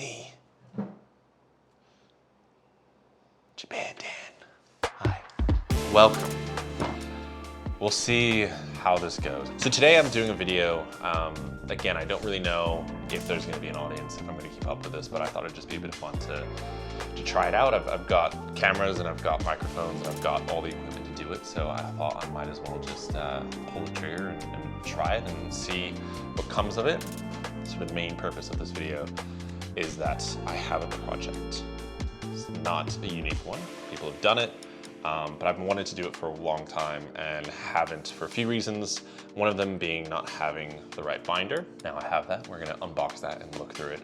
me, Japan Dan. Hi. Welcome. We'll see how this goes. So today I'm doing a video. Again, I don't really know if there's gonna be an audience, if I'm gonna keep up with this, but I thought it'd just be a bit of fun to try it out. I've got cameras and I've got microphones and I've got all the equipment to do it, so I thought I might as well just pull the trigger and try it and see what comes of it. Sort of the main purpose of this video is that I have a project. It's not a unique one. People have done it. But I've wanted to do it for a long time and haven't for a few reasons. One of them being not having the right binder. Now I have that. We're gonna unbox that and look through it,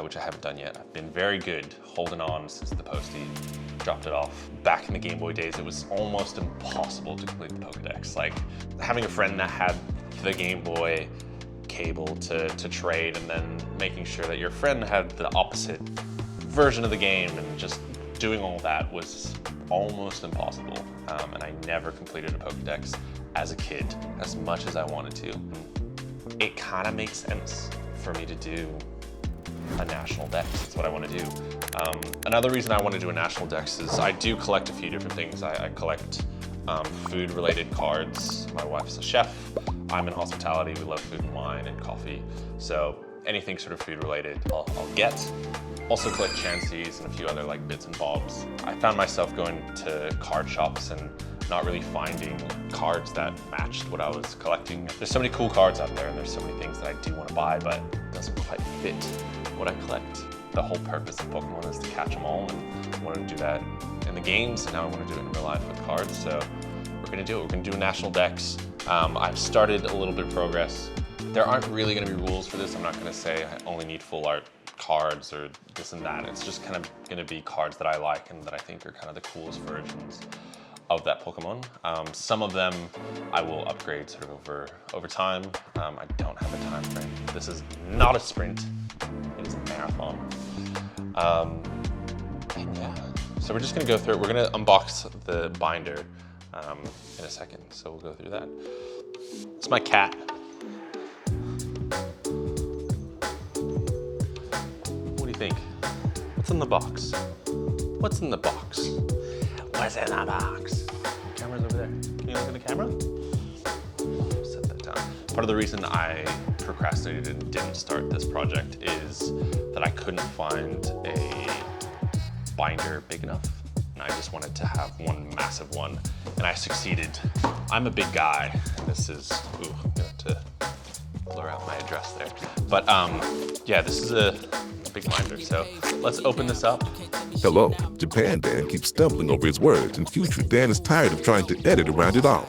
which I haven't done yet. I've been very good holding on since the postie dropped it off. Back in the Game Boy days, it was almost impossible to complete the Pokédex. Like having a friend that had the Game Boy cable to trade and then making sure that your friend had the opposite version of the game and just doing all that was almost impossible, and I never completed a Pokédex as a kid, as much as I wanted to. It kind of makes sense for me to do a National Dex. That's what I want to do. Another reason I want to do a National Dex is I do collect a few different things. I collect food-related cards. My wife's a chef. I'm in hospitality. We love food and wine and coffee. So anything sort of food-related, I'll get. Also collect chances and a few other like bits and bobs. I found myself going to card shops and not really finding cards that matched what I was collecting. There's so many cool cards out there and there's so many things that I do want to buy, but it doesn't quite fit what I collect. The whole purpose of Pokemon is to catch them all, and I wanted to do that in the games, and now I want to do it in real life with cards, so we're gonna do it. We're gonna do a National Dex. I've started a little bit of progress. There aren't really gonna be rules for this. I'm not gonna say I only need full art cards or this and that. It's just kind of gonna be cards that I like and that I think are kind of the coolest versions of that Pokemon. Some of them I will upgrade sort of over time. I don't have a time frame. This is not a sprint, it is a marathon. And yeah, so we're just gonna go through it. We're gonna unbox the binder in a second, so we'll go through that. It's my cat. Think. What's in the box? What's in the box? What's in the box? Camera's over there. Can you look at the camera? Set that down. Part of the reason I procrastinated and didn't start this project is that I couldn't find a binder big enough. And I just wanted to have one massive one, and I succeeded. I'm a big guy, and this is, ooh, I'm gonna have to blur out my address there. But yeah, this is a big binder, so let's open this up. Hello, Japan Dan keeps stumbling over his words, and future Dan is tired of trying to edit around it all.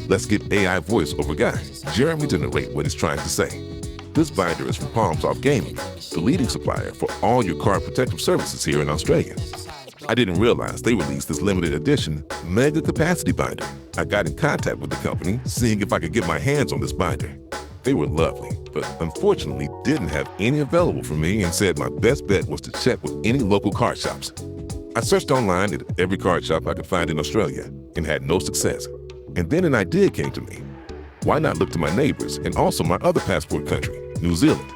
Let's get AI voiceover guy Jeremy to narrate what he's trying to say. This binder is from Palms Off Gaming, the leading supplier for all your card protective services here in Australia. I didn't realize they released this limited edition mega capacity binder. I got in contact with the company, seeing if I could get my hands on this binder. They were lovely, but unfortunately didn't have any available for me and said my best bet was to check with any local card shops. I searched online at every card shop I could find in Australia and had no success. And then an idea came to me. Why not look to my neighbors and also my other passport country, New Zealand?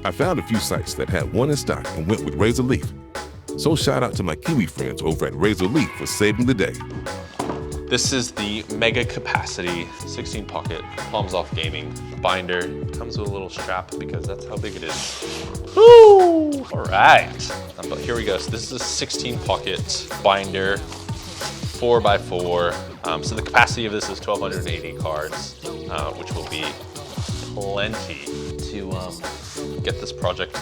I found a few sites that had one in stock and went with Razor Leaf. So shout out to my Kiwi friends over at Razor Leaf for saving the day. This is the mega capacity 16 pocket Palms Off Gaming binder. Comes with a little strap because that's how big it is. Woo! All right, but here we go. So this is a 16 pocket binder, 4x4. So the capacity of this is 1,280 cards, which will be plenty to get this project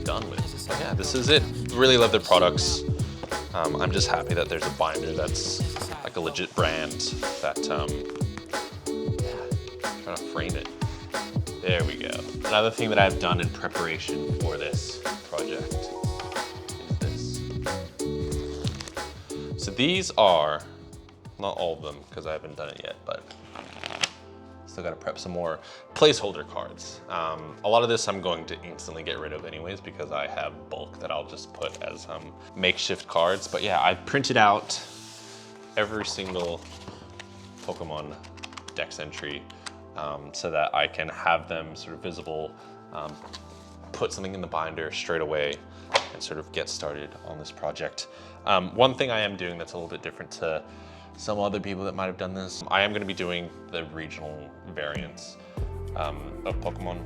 done with. So yeah, this is it. Really love their products. I'm just happy that there's a binder that's like a legit brand that, trying to frame it. There we go. Another thing that I've done in preparation for this project is this. So these are, not all of them because I haven't done it yet, but still gotta prep some more placeholder cards. A lot of this I'm going to instantly get rid of anyways because I have bulk that I'll just put as makeshift cards. But yeah, I printed out every single Pokemon Dex entry so that I can have them sort of visible put something in the binder straight away and sort of get started on this project. One thing I am doing that's a little bit different to some other people that might have done this, I am going to be doing the regional variants of Pokemon,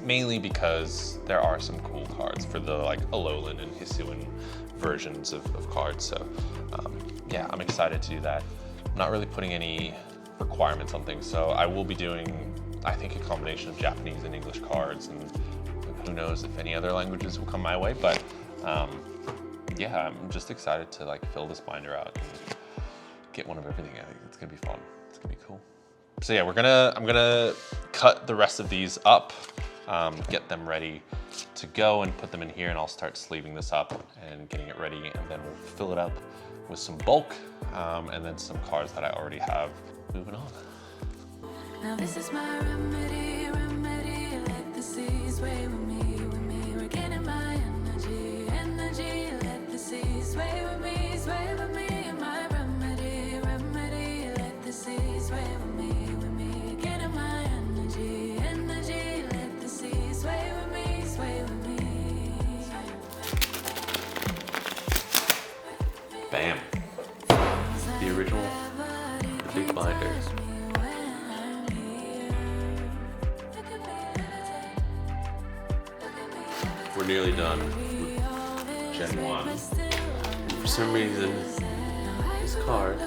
mainly because there are some cool cards for the like Alolan and Hisuian versions of cards. So yeah, I'm excited to do that. I'm not really putting any requirements on things, so I will be doing, I think, a combination of Japanese and English cards, and who knows if any other languages will come my way. But yeah, I'm just excited to like fill this binder out and get one of everything. I think it's gonna be fun. It's gonna be cool. So yeah, I'm gonna cut the rest of these up, get them ready to go and put them in here, and I'll start sleeving this up and getting it ready, and then we'll fill it up with some bulk and then some cards that I already have. Moving on. Now this is my remedy, let the seas sway with me, we're getting my energy, let the seas sway with me, my remedy, let the seas sway with me, getting my energy, let the seas sway with me, Bam. The original, the big binder. We're nearly done with Gen 1. For some reason, this card,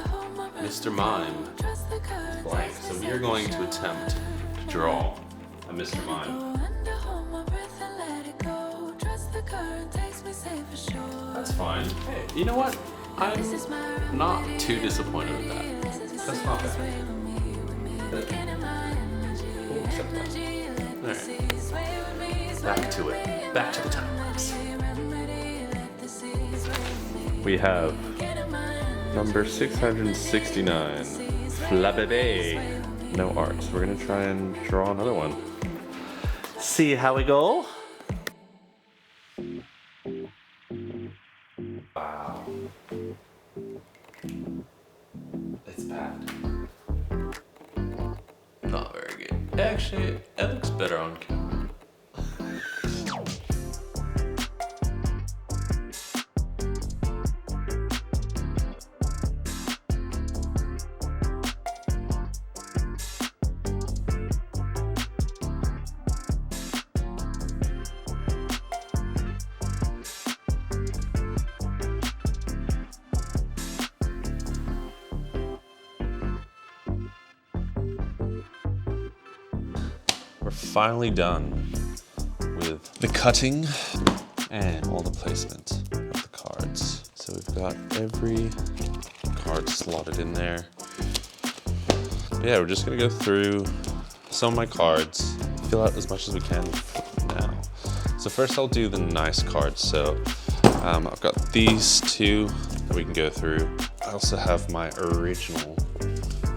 Mr. Mime, is blank. So we are going to attempt to draw a Mr. Mime. That's fine. Hey, you know what? I'm not too disappointed with that. That's not bad. We'll accept that. Alright. Back to it. Back to the time lapse. We have number 669, Flabébé. No art. So we're gonna try and draw another one. See how we go. Wow. It's bad. Not very good. Actually, it looks better on camera. We're finally done with the cutting and all the placement of the cards. So we've got every card slotted in there. But yeah, we're just gonna go through some of my cards, fill out as much as we can now. So first I'll do the nice cards. So I've got these two that we can go through. I also have my original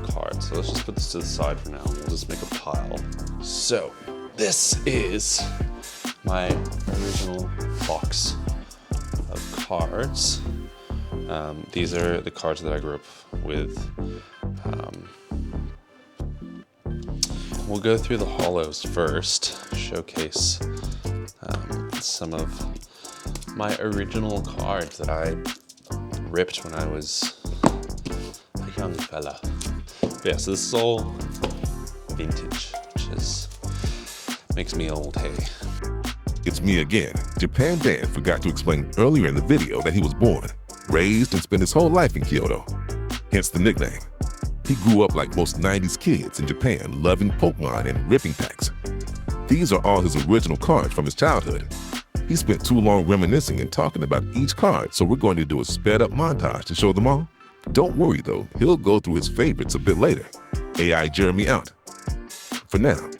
cards. So let's just put this to the side for now. We'll just make a pile. So this is my original box of cards. These are the cards that I grew up with. We'll go through the holos first, showcase some of my original cards that I ripped when I was a young fella. But yeah, so this is all vintage, which is makes me old, hey. It's me again. Japan Dan forgot to explain earlier in the video that he was born, raised, and spent his whole life in Kyoto. Hence the nickname. He grew up like most 90s kids in Japan, loving Pokemon and ripping packs. These are all his original cards from his childhood. He spent too long reminiscing and talking about each card, so we're going to do a sped up montage to show them all. Don't worry though, he'll go through his favorites a bit later. AI Jeremy out. For now.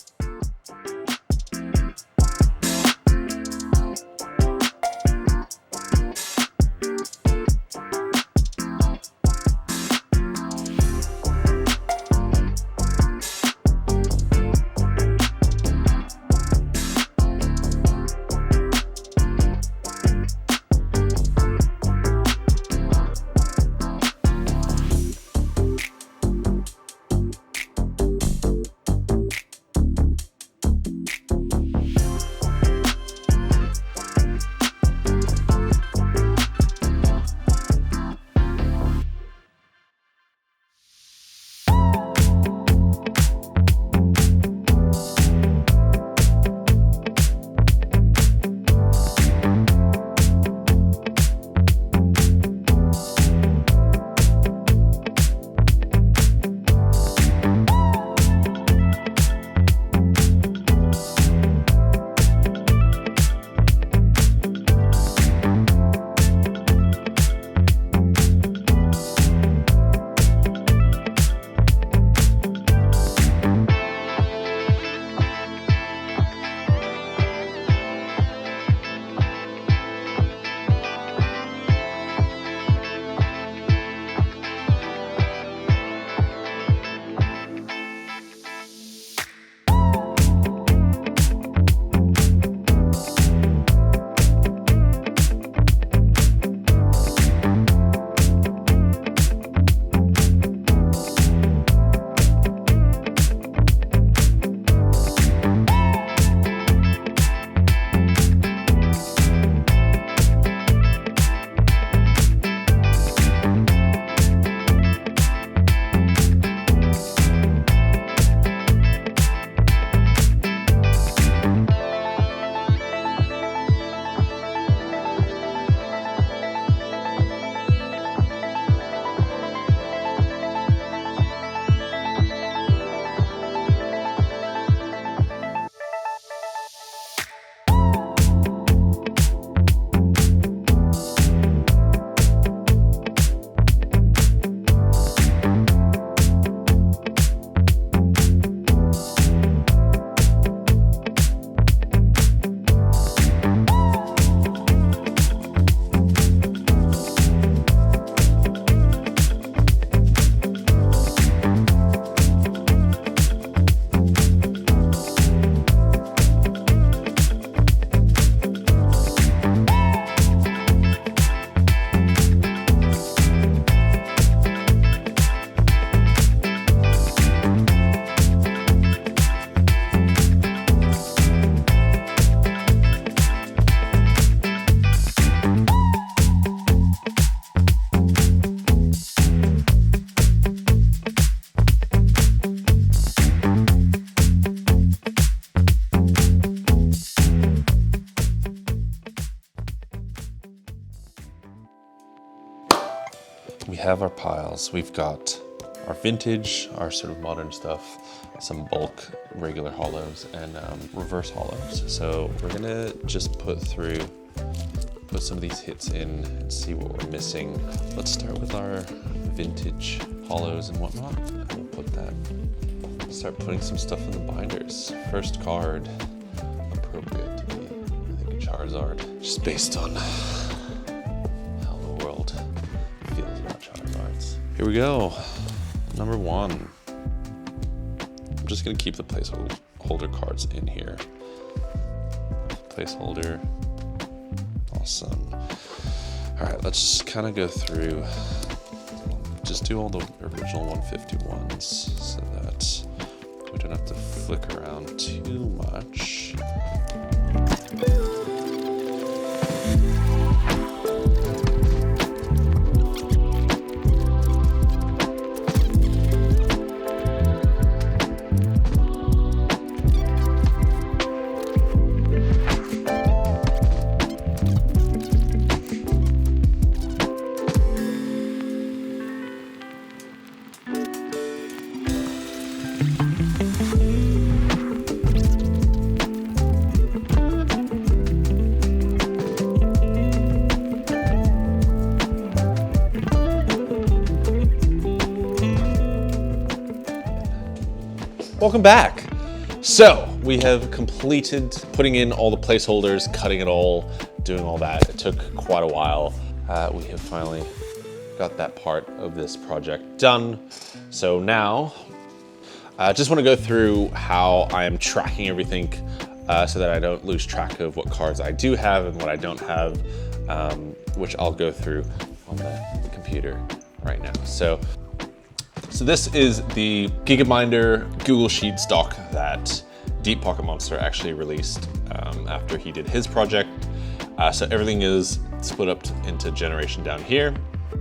have our piles. We've got our vintage, our sort of modern stuff, some bulk regular hollows, and reverse hollows. So we're gonna just put some of these hits in and see what we're missing. Let's start with our vintage hollows and whatnot. And we'll put that, start putting some stuff in the binders. First card, appropriate to be, I think, a Charizard, just based on how the world feels about Charizards. Here we go, number 1. I'm just gonna keep the placeholder cards in here. Placeholder. Awesome. All right, let's kind of go through, just do all the original 151s so that we don't have to flick around too much. Welcome back. So we have completed putting in all the placeholders, cutting it all, doing all that. It took quite a while. We have finally got that part of this project done. So now I just want to go through how I am tracking everything so that I don't lose track of what cards I do have and what I don't have, which I'll go through on the computer right now. So this is the Gigabinder Google Sheets doc that Deep Pocket Monster actually released after he did his project. So everything is split up into generation down here.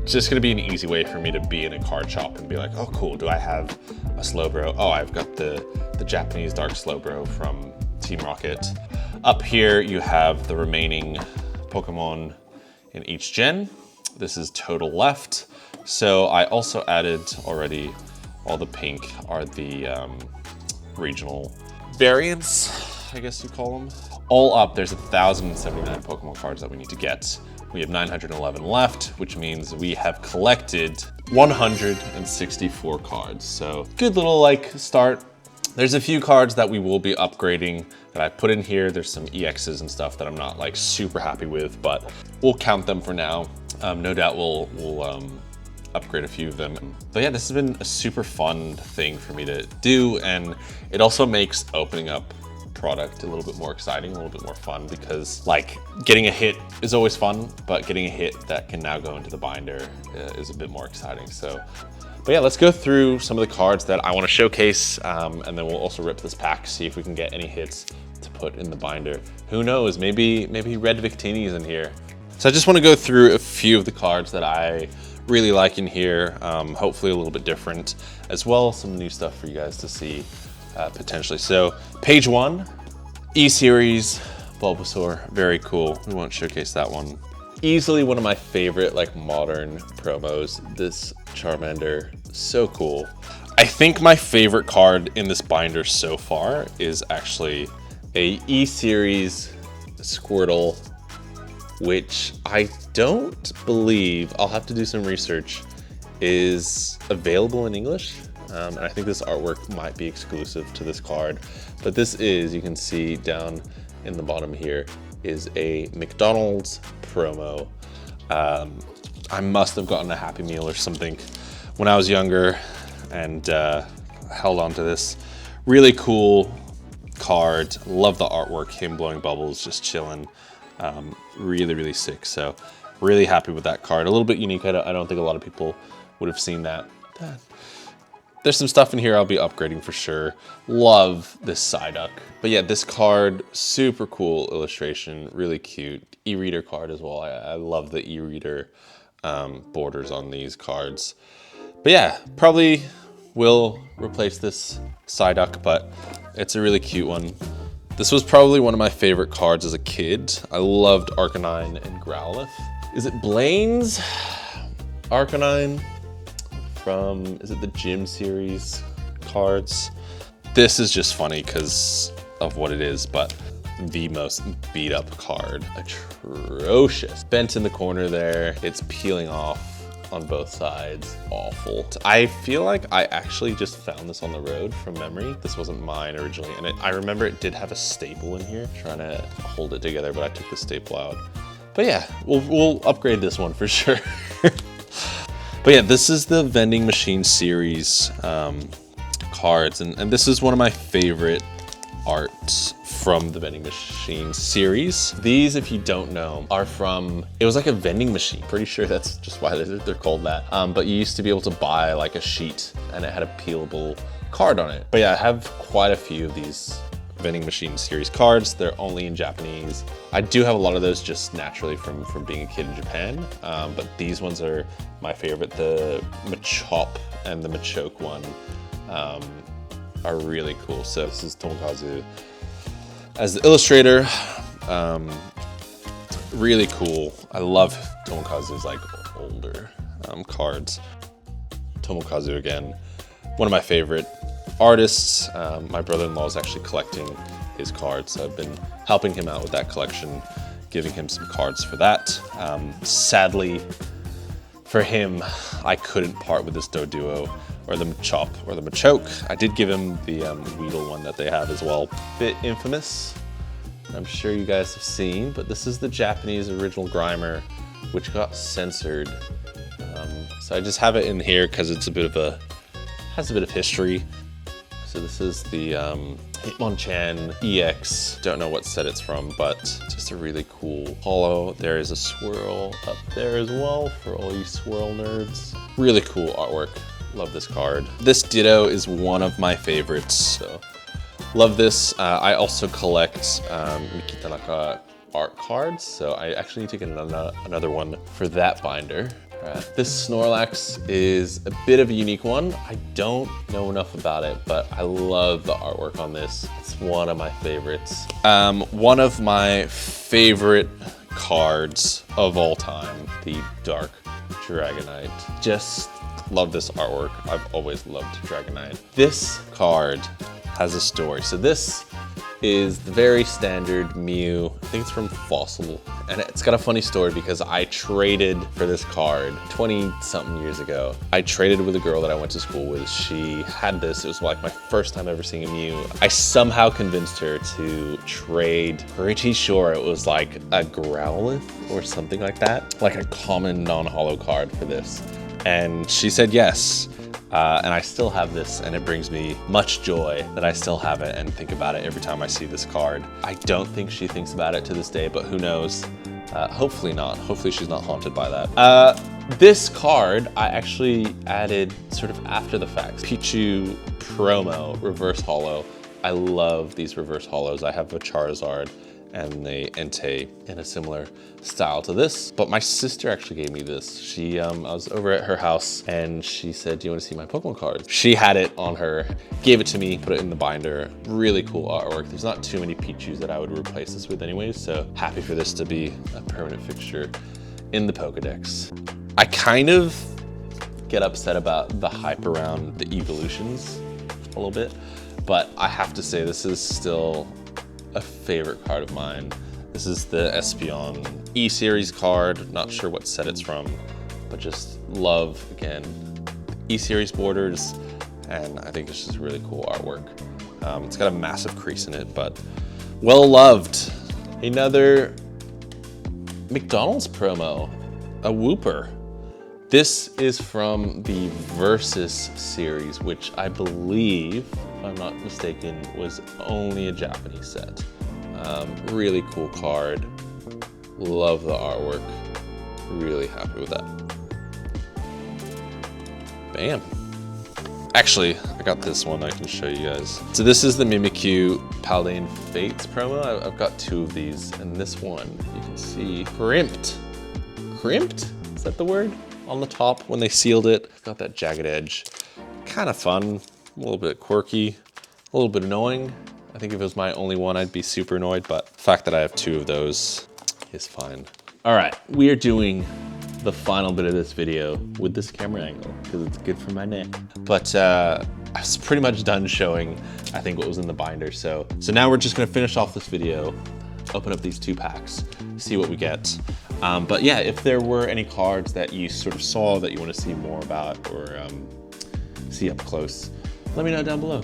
It's just gonna be an easy way for me to be in a card shop and be like, oh cool, do I have a Slowbro? Oh, I've got the Japanese Dark Slowbro from Team Rocket. Up here you have the remaining Pokemon in each gen. This is total left. So I also added already all the pink are the regional variants, I guess you call them. All up, there's 1,079 Pokemon cards that we need to get. We have 911 left, which means we have collected 164 cards. So good little start. There's a few cards that we will be upgrading that I put in here. There's some EXs and stuff that I'm not super happy with, but we'll count them for now. No doubt we'll upgrade a few of them. But yeah, this has been a super fun thing for me to do, and it also makes opening up product a little bit more exciting, a little bit more fun, because getting a hit is always fun, but getting a hit that can now go into the binder is a bit more exciting. So, but yeah, let's go through some of the cards that I want to showcase, and then we'll also rip this pack, see if we can get any hits to put in the binder. Who knows, maybe Red Victini's in here. So I just want to go through a few of the cards that I really like in here, hopefully a little bit different, as well as some new stuff for you guys to see potentially. So page 1, E-Series, Bulbasaur, very cool. We won't showcase that one. Easily one of my favorite modern promos, this Charmander, so cool. I think my favorite card in this binder so far is actually a E-Series Squirtle, which I don't believe, I'll have to do some research, is available in English. And I think this artwork might be exclusive to this card, but this is, you can see down in the bottom here, is a McDonald's promo. I must have gotten a Happy Meal or something when I was younger and held on to this. Really cool card, love the artwork, him blowing bubbles, just chilling. Really sick. So really happy with that card. A little bit unique. I don't think a lot of people would have seen that. There's some stuff in here I'll be upgrading for sure. Love this Psyduck. But yeah, this card, super cool illustration, really cute. E-reader card as well. I love the e-reader borders on these cards. But yeah, probably will replace this Psyduck, but it's a really cute one. This was probably one of my favorite cards as a kid. I loved Arcanine and Growlithe. Is it Blaine's Arcanine? from, is it the Gym series cards? This is just funny because of what it is, but the most beat up card. Atrocious. Bent in the corner there. It's peeling off on both sides. Awful. I feel like I actually just found this on the road from memory. This wasn't mine originally, and I remember it did have a staple in here, trying to hold it together, but I took the staple out. But yeah, we'll upgrade this one for sure. But yeah, this is the vending machine series cards, and this is one of my favorite arts from the vending machine series. These, if you don't know, are from, it was like a vending machine. Pretty sure that's just why they're called that. But you used to be able to buy like a sheet and it had a peelable card on it. But yeah, I have quite a few of these vending machine series cards. They're only in Japanese. I do have a lot of those just naturally from being a kid in Japan. But these ones are my favorite. The Machop and the Machoke one are really cool. So this is Tomokazu as the illustrator. Really cool. I love Tomokazu's like older cards. Tomokazu, again, one of my favorite artists. My brother-in-law is actually collecting his cards, so I've been helping him out with that collection, giving him some cards for that. Sadly for him, I couldn't part with this Doduo or the Machop or the Machoke. I did give him the Weedle one that they have as well. Bit infamous, I'm sure you guys have seen, but this is the Japanese original Grimer, which got censored. So I just have it in here because it's has a bit of history. So this is the Hitmonchan EX. Don't know what set it's from, but just a really cool holo. There is a swirl up there as well for all you swirl nerds. Really cool artwork. Love this card. This Ditto is one of my favorites, so love this. I also collect Miki Tanaka art cards, so I actually need to get another one for that binder. This Snorlax is a bit of a unique one. I don't know enough about it, but I love the artwork on this. It's one of my favorites. One of my favorite cards of all time, the Dark Dragonite. Just love this artwork. I've always loved Dragonite. This card has a story. So this is the very standard Mew. I think it's from Fossil. And it's got a funny story because I traded for this card 20-something years ago. I traded with a girl that I went to school with. She had this. It was like my first time ever seeing a Mew. I somehow convinced her to trade. Pretty sure it was like a Growlithe or something like that. Like a common non-holo card for this. And she said yes. And I still have this, and it brings me much joy that I still have it and think about it every time I see this card. I don't think she thinks about it to this day, but who knows? Hopefully not. Hopefully she's not haunted by that. This card I actually added sort of after the fact. Pichu promo, reverse holo. I love these reverse holos. I have a Charizard and the Entei in a similar style to this. But my sister actually gave me this. She, I was over at her house and she said, do you want to see my Pokemon cards? She had it on her, gave it to me, put it in the binder. Really cool artwork. There's not too many Pichus that I would replace this with anyways, so happy for this to be a permanent fixture in the Pokédex. I kind of get upset about the hype around the evolutions a little bit, but I have to say this is still a favorite card of mine. This is the Espeon E-Series card. Not sure what set it's from, but just love, again, E-Series borders, and I think it's just really cool artwork. It's got a massive crease in it, but well loved. Another McDonald's promo, a Wooper. This is from the Versus series, which I believe, if I'm not mistaken, was only a Japanese set. Really cool card. Love the artwork. Really happy with that. Bam. Actually, I got this one I can show you guys. So this is the Mimikyu Paldean Fates promo. I've got two of these, and this one, you can see crimped. Crimped? Is that the word? On the top when they sealed it. It's got that jagged edge. Kind of fun, a little bit quirky, a little bit annoying. I think if it was my only one, I'd be super annoyed, but the fact that I have two of those is fine. All right, we are doing the final bit of this video with this camera angle because it's good for my neck. But I was pretty much done showing, I think, what was in the binder. So now we're just gonna finish off this video, open up these 2 packs, see what we get. But yeah, if there were any cards that you sort of saw that you want to see more about or see up close, let me know down below.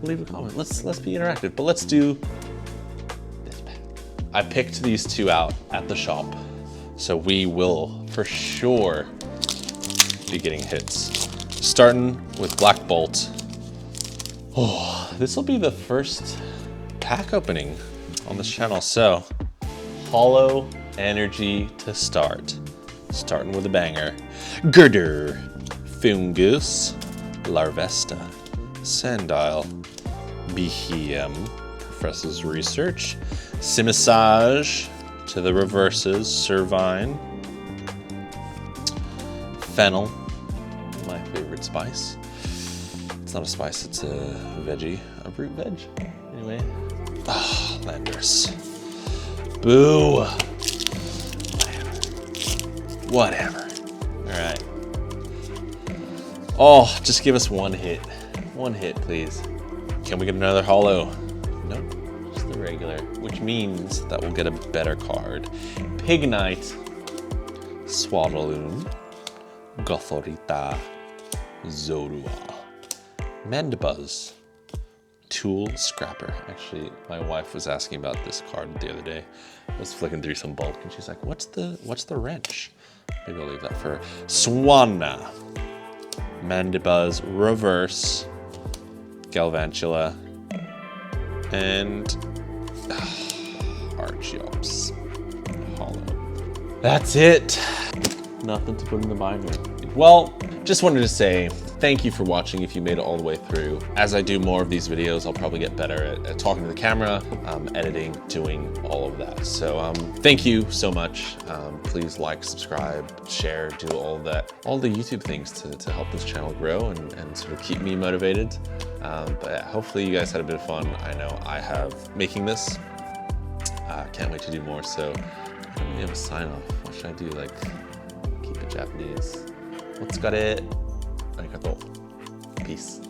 Leave a comment. Let's be interactive. But let's do this pack. I picked these 2 out at the shop, so we will for sure be getting hits. Starting with Black Bolt. Oh, this will be the first pack opening on this channel. So, Hollow Energy to start. Starting with a banger. Girder, Fungus, Larvesta, Sandile, Behem, Professor's Research, Simisage to the reverses, Servine, Fennel, my favorite spice. It's not a spice, it's a veggie, a root veg. Anyway, Landers. Boo. Whatever. All right. Oh, just give us 1 hit. 1 hit, please. Can we get another holo? Nope, just the regular, which means that we'll get a better card. Pignite, Swaddaloon, Gothorita, Zorua, Mandibuzz, Tool Scrapper. Actually, my wife was asking about this card the other day. I was flicking through some bulk and she's like, what's the wrench? Maybe I'll leave that for her. Swanna, Mandibuzz, Reverse, Galvantula, and Archeops, Hollow. That's it. Nothing to put in the binder. Well, just wanted to say thank you for watching if you made it all the way through. As I do more of these videos, I'll probably get better at talking to the camera, editing, doing all of that. So thank you so much. Please like, subscribe, share, do all of that. All the YouTube things to help this channel grow and sort of keep me motivated. But yeah, hopefully you guys had a bit of fun. I know I have making this. Can't wait to do more. So I don't really have a sign off. What should I do? Like, keep it Japanese. Otsukare. Arigatou. Peace.